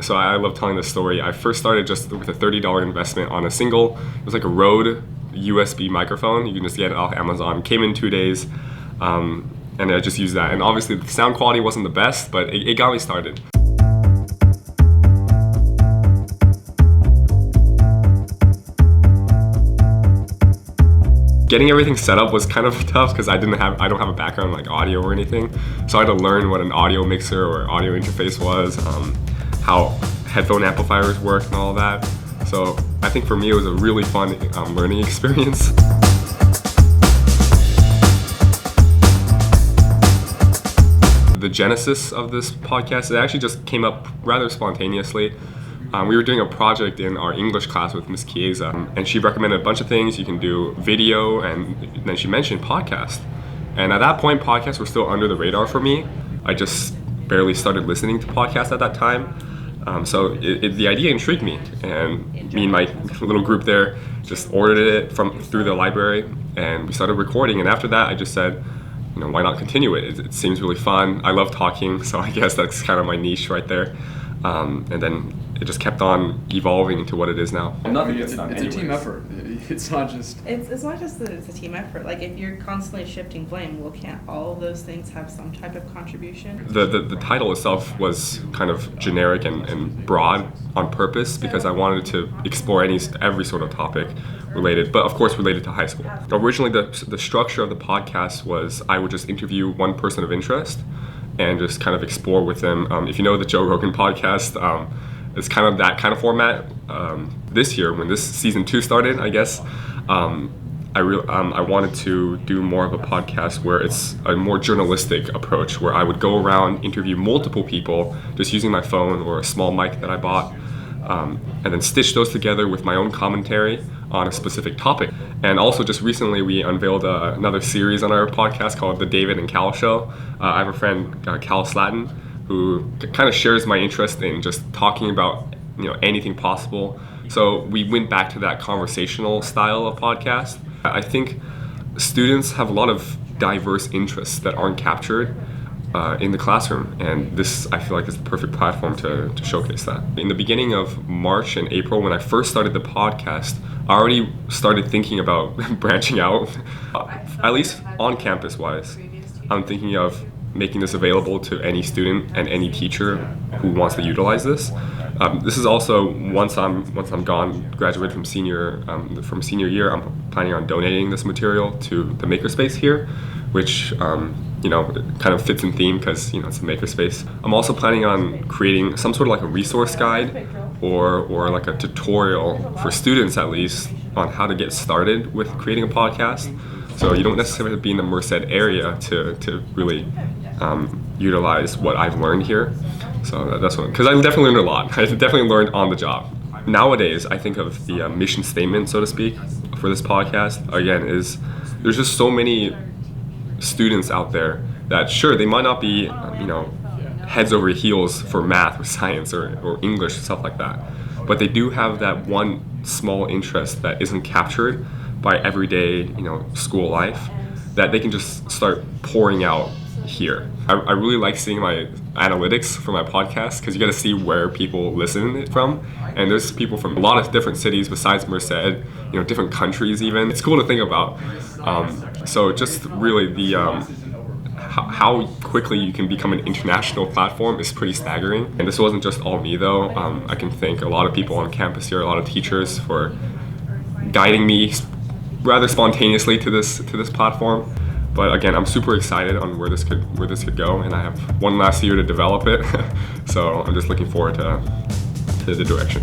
So I love telling this story. I first started just with a $30 investment on a single, it was like a Rode USB microphone. You can just get it off Amazon. Came in 2 days, and I just used that. And obviously the sound quality wasn't the best, but it got me started. Getting everything set up was kind of tough because I don't have a background in like audio or anything. So I had to learn what an audio mixer or audio interface was, how headphone amplifiers work and all that. So I think for me it was a really fun learning experience. The genesis of this podcast, it actually just came up rather spontaneously. We were doing a project in our English class with Miss Chiesa, and she recommended a bunch of things. You can do video, and then she mentioned podcast. And at that point, podcasts were still under the radar for me. I just barely started listening to podcasts at that time. So the idea intrigued me, and me and my little group there just ordered it through the library, and we started recording. And after that, I just said, why not continue it? It seems really fun. I love talking, so I guess that's kind of my niche right there. And then it just kept on evolving into what it is now. It's a team effort. It's not just... It's not just that it's a team effort. Like, if you're constantly shifting blame, well, can't all of those things have some type of contribution? The title itself was kind of generic and broad on purpose because I wanted to explore every sort of topic related, but of course related to high school. Originally, the structure of the podcast was I would just interview one person of interest and just kind of explore with them. If you know the Joe Rogan podcast, it's kind of that kind of format. This year, when this season 2 started, I guess, I wanted to do more of a podcast where it's a more journalistic approach, where I would go around, interview multiple people, just using my phone or a small mic that I bought, and then stitch those together with my own commentary on a specific topic. And also just recently we unveiled another series on our podcast called The David and Cal Show. I have a friend, Cal Slatton, who kind of shares my interest in just talking about anything possible. So we went back to that conversational style of podcast. I think students have a lot of diverse interests that aren't captured in the classroom, and this, I feel like, is the perfect platform to showcase that. In the beginning of March and April, when I first started the podcast, I already started thinking about branching out, at least on campus wise. I'm thinking of making this available to any student and any teacher who wants to utilize this. This is also once I'm gone, graduated from senior year, I'm planning on donating this material to the makerspace here, which kind of fits in theme because it's a makerspace. I'm also planning on creating some sort of like a resource guide or like a tutorial for students at least on how to get started with creating a podcast. So you don't necessarily have to be in the Merced area to really utilize what I've learned here. So that's what, because I definitely learned a lot. I definitely learned on the job. Nowadays, I think of the mission statement, so to speak, for this podcast, again, is there's just so many students out there that, sure, they might not be, heads over heels for math or science or English, stuff like that. But they do have that one small interest that isn't captured by everyday, school life, that they can just start pouring out here. I really like seeing my analytics for my podcast because you got to see where people listen from, and there's people from a lot of different cities besides Merced, different countries even. It's cool to think about. So just really the how quickly you can become an international platform is pretty staggering. And this wasn't just all me though. I can thank a lot of people on campus here, a lot of teachers for guiding me rather spontaneously to this platform. But again, I'm super excited on where this could go, and I have one last year to develop it. So I'm just looking forward to the direction.